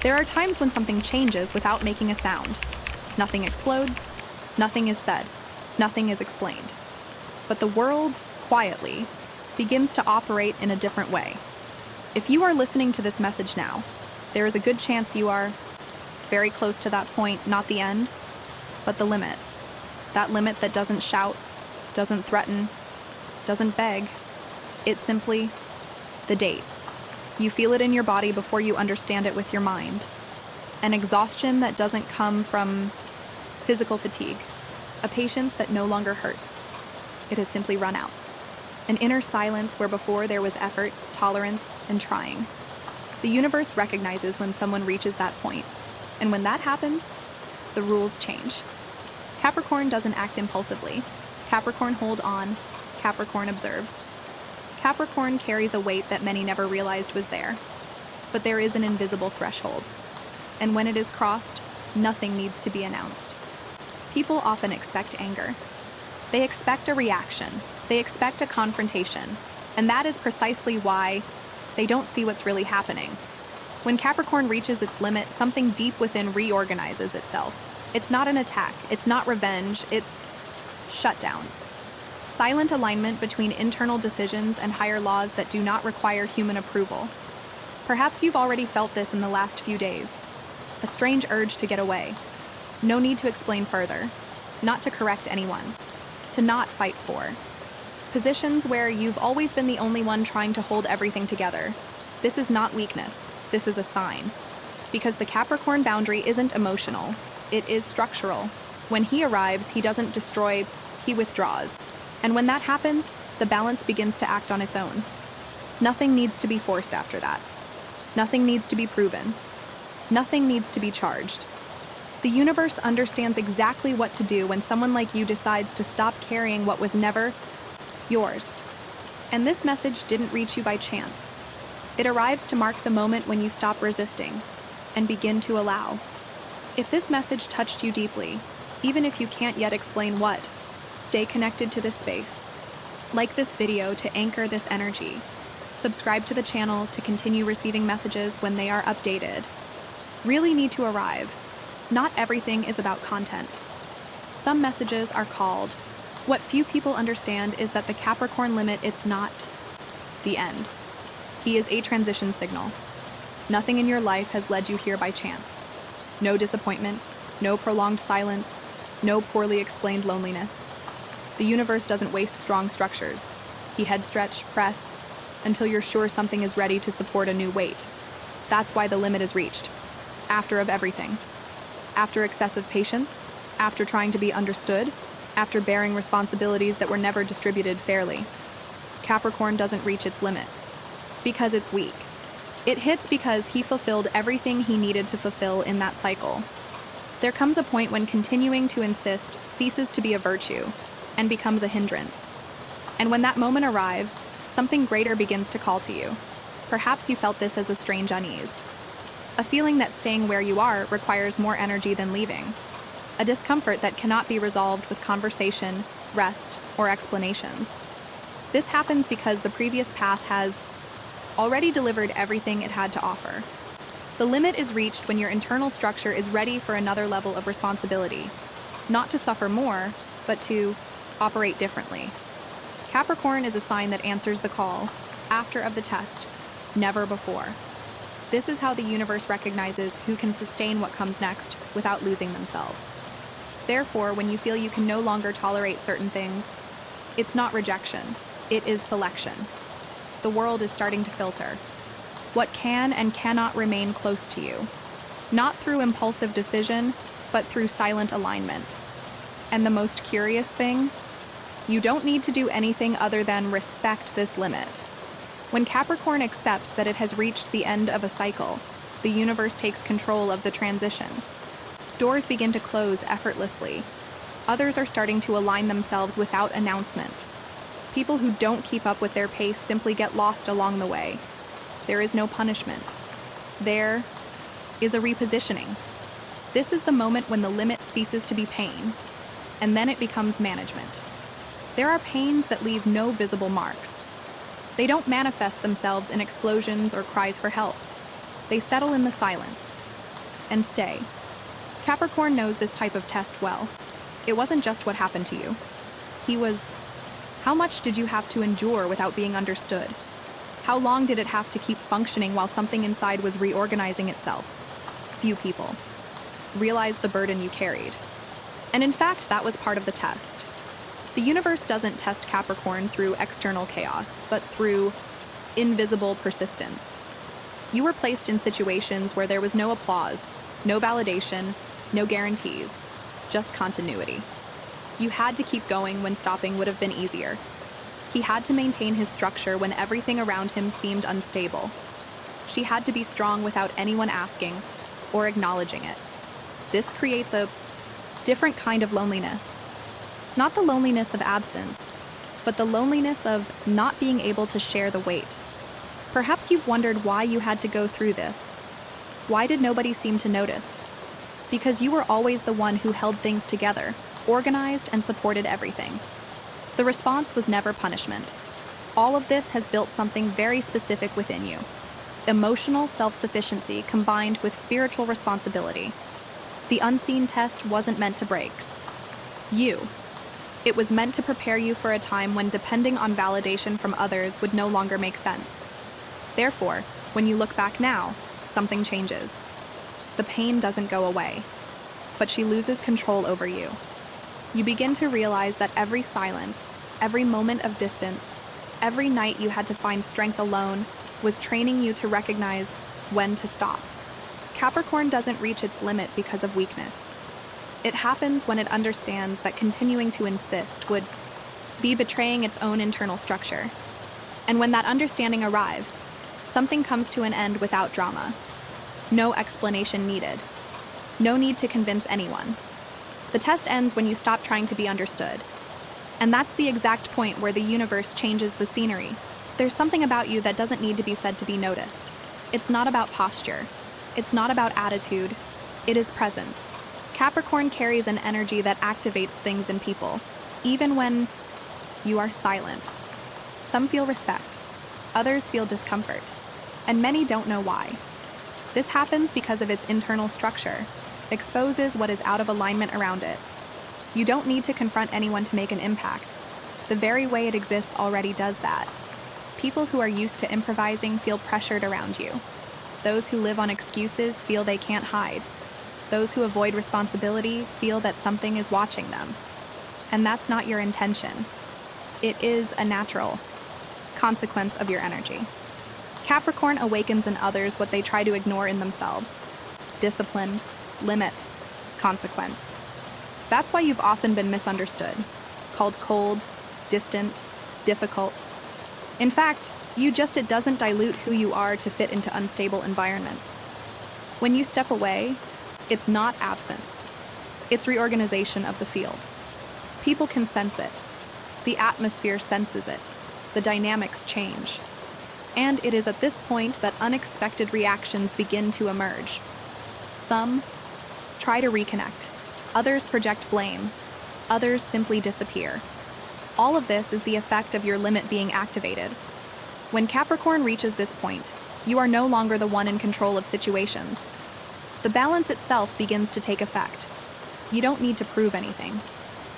There are times when something changes without making a sound. Nothing explodes, nothing is said, nothing is explained. But the world, quietly, begins to operate in a different way. If you are listening to this message now, there is a good chance you are very close to that point, not the end, but the limit. That limit that doesn't shout, doesn't threaten, doesn't beg. It's simply the date. You feel it in your body before you understand it with your mind. An exhaustion that doesn't come from physical fatigue. A patience that no longer hurts. It has simply run out. An inner silence where before there was effort, tolerance, and trying. The universe recognizes when someone reaches that point. And when that happens, the rules change. Capricorn doesn't act impulsively. Capricorn holds on. Capricorn observes. Capricorn carries a weight that many never realized was there. But there is an invisible threshold. And when it is crossed, nothing needs to be announced. People often expect anger. They expect a reaction. They expect a confrontation. And that is precisely why they don't see what's really happening. When Capricorn reaches its limit, something deep within reorganizes itself. It's not an attack. It's not revenge. It's shutdown. Silent alignment between internal decisions and higher laws that do not require human approval. Perhaps you've already felt this in the last few days. A strange urge to get away. No need to explain further. Not to correct anyone. To not fight for. Positions where you've always been the only one trying to hold everything together. This is not weakness. This is a sign. Because the Capricorn boundary isn't emotional. It is structural. When he arrives, he doesn't destroy, he withdraws. And when that happens, the balance begins to act on its own. Nothing needs to be forced after that. Nothing needs to be proven. Nothing needs to be charged. The universe understands exactly what to do when someone like you decides to stop carrying what was never yours. And this message didn't reach you by chance. It arrives to mark the moment when you stop resisting and begin to allow. If this message touched you deeply, even if you can't yet explain what, stay connected to this space. Like this video to anchor this energy. Subscribe to the channel to continue receiving messages when they are updated. Really need to arrive. Not everything is about content. Some messages are called. What few people understand is that the Capricorn limit, it's not the end. He is a transition signal. Nothing in your life has led you here by chance. No disappointment, no prolonged silence, no poorly explained loneliness. The universe doesn't waste strong structures. He head stretch, press, until you're sure something is ready to support a new weight. That's why the limit is reached. After of everything. After excessive patience, after trying to be understood, after bearing responsibilities that were never distributed fairly. Capricorn doesn't reach its limit. Because it's weak. It hits because he fulfilled everything he needed to fulfill in that cycle. There comes a point when continuing to insist ceases to be a virtue and becomes a hindrance. And when that moment arrives, something greater begins to call to you. Perhaps you felt this as a strange unease. A feeling that staying where you are requires more energy than leaving. A discomfort that cannot be resolved with conversation, rest, or explanations. This happens because the previous path has already delivered everything it had to offer. The limit is reached when your internal structure is ready for another level of responsibility. Not to suffer more, but to operate differently. Capricorn is a sign that answers the call, after of the test, never before. This is how the universe recognizes who can sustain what comes next without losing themselves. Therefore, when you feel you can no longer tolerate certain things, it's not rejection, it is selection. The world is starting to filter. What can and cannot remain close to you. Not through impulsive decision, but through silent alignment. And the most curious thing? You don't need to do anything other than respect this limit. When Capricorn accepts that it has reached the end of a cycle, the universe takes control of the transition. Doors begin to close effortlessly. Others are starting to align themselves without announcement. People who don't keep up with their pace simply get lost along the way. There is no punishment. There is a repositioning. This is the moment when the limit ceases to be pain, and then it becomes management. There are pains that leave no visible marks. They don't manifest themselves in explosions or cries for help. They settle in the silence, and stay. Capricorn knows this type of test well. It wasn't just what happened to you. He was, how much did you have to endure without being understood? How long did it have to keep functioning while something inside was reorganizing itself? Few people realized the burden you carried. And in fact, that was part of the test. The universe doesn't test Capricorn through external chaos, but through invisible persistence. You were placed in situations where there was no applause, no validation, no guarantees, just continuity. You had to keep going when stopping would have been easier. He had to maintain his structure when everything around him seemed unstable. She had to be strong without anyone asking or acknowledging it. This creates a different kind of loneliness. Not the loneliness of absence, but the loneliness of not being able to share the weight. Perhaps you've wondered why you had to go through this. Why did nobody seem to notice? Because you were always the one who held things together, organized and supported everything. The response was never punishment. All of this has built something very specific within you. Emotional self-sufficiency combined with spiritual responsibility. The unseen test wasn't meant to break you. It was meant to prepare you for a time when depending on validation from others would no longer make sense. Therefore, when you look back now, something changes. The pain doesn't go away, but she loses control over you. You begin to realize that every silence, every moment of distance, every night you had to find strength alone was training you to recognize when to stop. Capricorn doesn't reach its limit because of weakness. It happens when it understands that continuing to insist would be betraying its own internal structure. And when that understanding arrives, something comes to an end without drama. No explanation needed. No need to convince anyone. The test ends when you stop trying to be understood. And that's the exact point where the universe changes the scenery. There's something about you that doesn't need to be said to be noticed. It's not about posture. It's not about attitude. It is presence. Capricorn carries an energy that activates things in people, even when you are silent. Some feel respect. Others feel discomfort. And many don't know why. This happens because of its internal structure, exposes what is out of alignment around it. You don't need to confront anyone to make an impact. The very way it exists already does that. People who are used to improvising feel pressured around you. Those who live on excuses feel they can't hide. Those who avoid responsibility feel that something is watching them. And that's not your intention. It is a natural consequence of your energy. Capricorn awakens in others what they try to ignore in themselves. Discipline, limit, consequence. That's why you've often been misunderstood, called cold, distant, difficult. In fact, it doesn't dilute who you are to fit into unstable environments. When you step away, it's not absence. It's reorganization of the field. People can sense it. The atmosphere senses it. The dynamics change. And it is at this point that unexpected reactions begin to emerge. Some try to reconnect. Others project blame. Others simply disappear. All of this is the effect of your limit being activated. When Capricorn reaches this point, you are no longer the one in control of situations. The balance itself begins to take effect. You don't need to prove anything.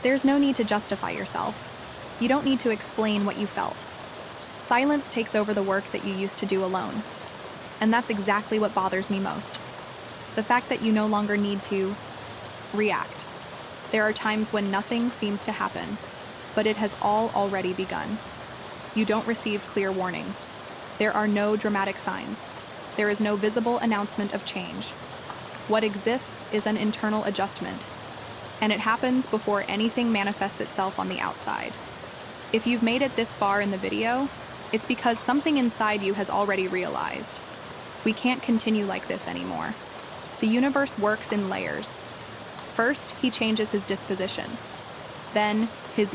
There's no need to justify yourself. You don't need to explain what you felt. Silence takes over the work that you used to do alone. And that's exactly what bothers me most. The fact that you no longer need to react. There are times when nothing seems to happen, but it has all already begun. You don't receive clear warnings. There are no dramatic signs. There is no visible announcement of change. What exists is an internal adjustment, and it happens before anything manifests itself on the outside. If you've made it this far in the video, it's because something inside you has already realized. We can't continue like this anymore. The universe works in layers. First, he changes his disposition. Then, his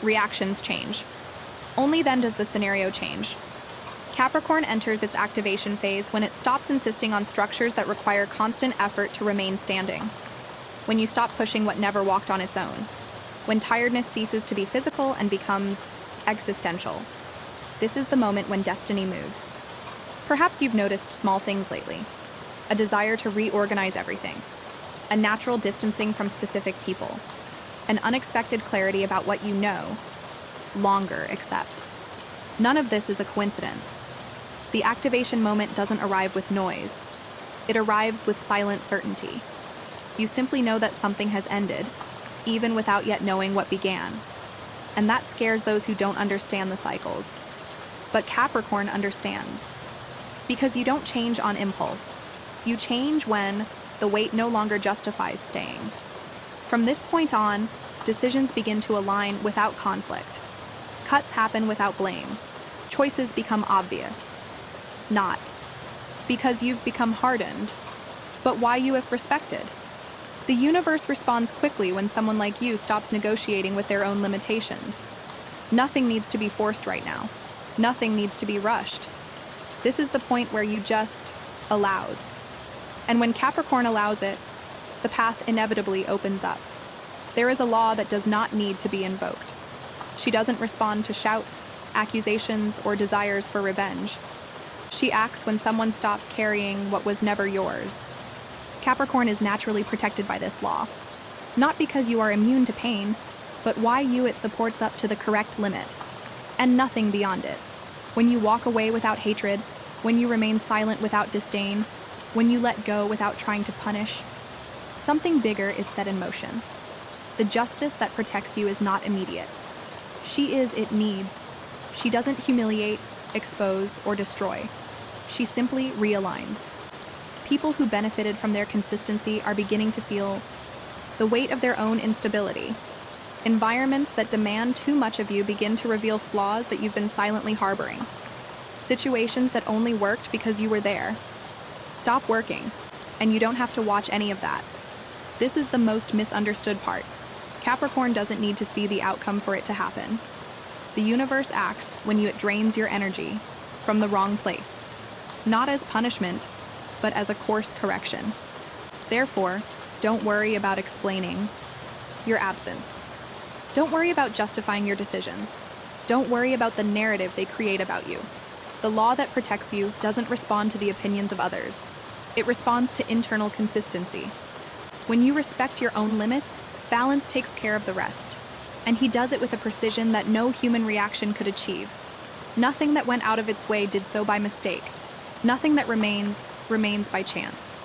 reactions change. Only then does the scenario change. Capricorn enters its activation phase when it stops insisting on structures that require constant effort to remain standing. When you stop pushing what never walked on its own. When tiredness ceases to be physical and becomes existential. This is the moment when destiny moves. Perhaps you've noticed small things lately. a desire to reorganize everything, a natural distancing from specific people, an unexpected clarity about what you know, longer accept. None of this is a coincidence. The activation moment doesn't arrive with noise. It arrives with silent certainty. You simply know that something has ended, even without yet knowing what began. And that scares those who don't understand the cycles. But Capricorn understands. Because you don't change on impulse. You change when the weight no longer justifies staying. From this point on, decisions begin to align without conflict. Cuts happen without blame. Choices become obvious. Not because you've become hardened, but why you have respected. The universe responds quickly when someone like you stops negotiating with their own limitations. Nothing needs to be forced right now. Nothing needs to be rushed. This is the point where you just allows. And when Capricorn allows it, the path inevitably opens up. There is a law that does not need to be invoked. She doesn't respond to shouts, accusations, or desires for revenge. She acts when someone stopped carrying what was never yours. Capricorn is naturally protected by this law. Not because you are immune to pain, but why it supports up to the correct limit, and nothing beyond it. When you walk away without hatred, when you remain silent without disdain, when you let go without trying to punish, something bigger is set in motion. The justice that protects you is not immediate. She is it needs. She doesn't humiliate, expose, or destroy. She simply realigns. People who benefited from their consistency are beginning to feel the weight of their own instability. Environments that demand too much of you begin to reveal flaws that you've been silently harboring. Situations that only worked because you were there stop working, and you don't have to watch any of that. This is the most misunderstood part. Capricorn doesn't need to see the outcome for it to happen. The universe acts when it drains your energy from the wrong place, not as punishment, but as a course correction. Therefore, don't worry about explaining your absence. Don't worry about justifying your decisions. Don't worry about the narrative they create about you. The law that protects you doesn't respond to the opinions of others. It responds to internal consistency. When you respect your own limits, balance takes care of the rest. And he does it with a precision that no human reaction could achieve. Nothing that went out of its way did so by mistake. Nothing that remains by chance.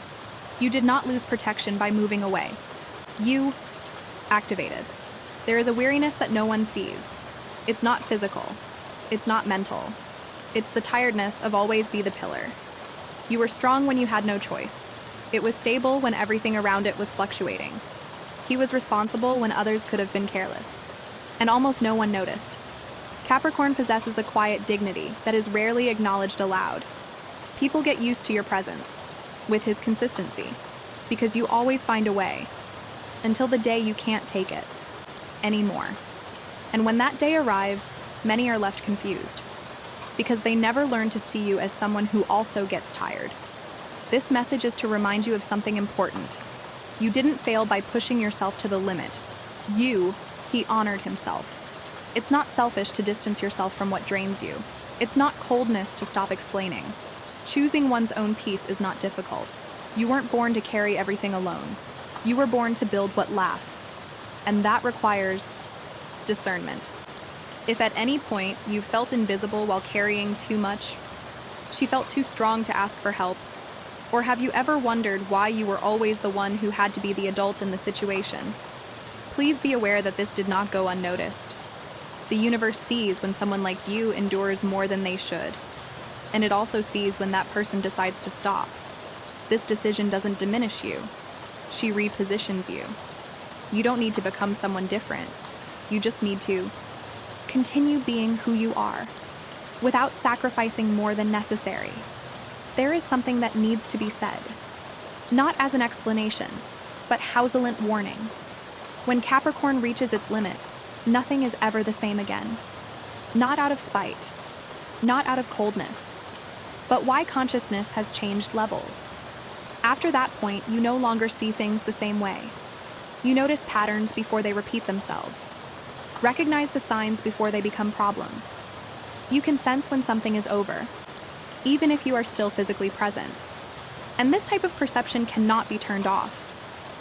You did not lose protection by moving away. You activated. There is a weariness that no one sees. It's not physical. It's not mental. It's the tiredness of always be the pillar. You were strong when you had no choice. It was stable when everything around it was fluctuating. He was responsible when others could have been careless. And almost no one noticed. Capricorn possesses a quiet dignity that is rarely acknowledged aloud. People get used to your presence, with his consistency, because you always find a way, until the day you can't take it anymore. And when that day arrives, many are left confused, because they never learn to see you as someone who also gets tired. This message is to remind you of something important. You didn't fail by pushing yourself to the limit. He honored himself. It's not selfish to distance yourself from what drains you. It's not coldness to stop explaining. Choosing one's own peace is not difficult. You weren't born to carry everything alone. You were born to build what lasts. And that requires discernment. If at any point you felt invisible while carrying too much, she felt too strong to ask for help, or have you ever wondered why you were always the one who had to be the adult in the situation? Please be aware that this did not go unnoticed. The universe sees when someone like you endures more than they should, and it also sees when that person decides to stop. This decision doesn't diminish you. She repositions you. You don't need to become someone different. You just need to continue being who you are, without sacrificing more than necessary. There is something that needs to be said, not as an explanation, but houselant warning. When Capricorn reaches its limit, nothing is ever the same again. Not out of spite, not out of coldness, but why consciousness has changed levels. After that point, you no longer see things the same way. You notice patterns before they repeat themselves. Recognize the signs before they become problems. You can sense when something is over, even if you are still physically present. And this type of perception cannot be turned off.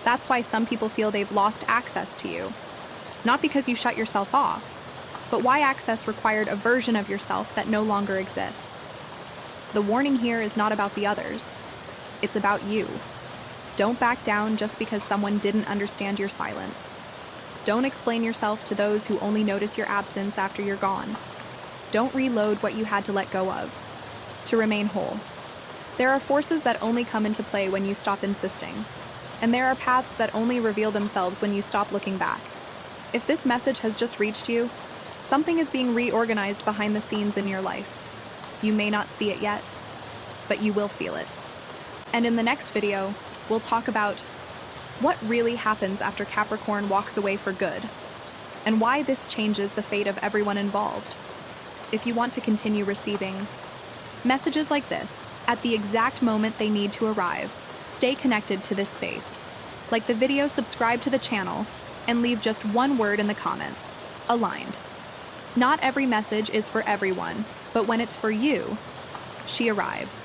That's why some people feel they've lost access to you. Not because you shut yourself off, but why access required a version of yourself that no longer exists. The warning here is not about the others. It's about you. Don't back down just because someone didn't understand your silence. Don't explain yourself to those who only notice your absence after you're gone. Don't reload what you had to let go of. To remain whole. There are forces that only come into play when you stop insisting. And there are paths that only reveal themselves when you stop looking back. If this message has just reached you, something is being reorganized behind the scenes in your life. You may not see it yet, but you will feel it. And in the next video, we'll talk about what really happens after Capricorn walks away for good, and why this changes the fate of everyone involved. If you want to continue receiving messages like this at the exact moment they need to arrive, stay connected to this space. Like the video, subscribe to the channel, and leave just one word in the comments: aligned. Not every message is for everyone, but when it's for you, she arrives.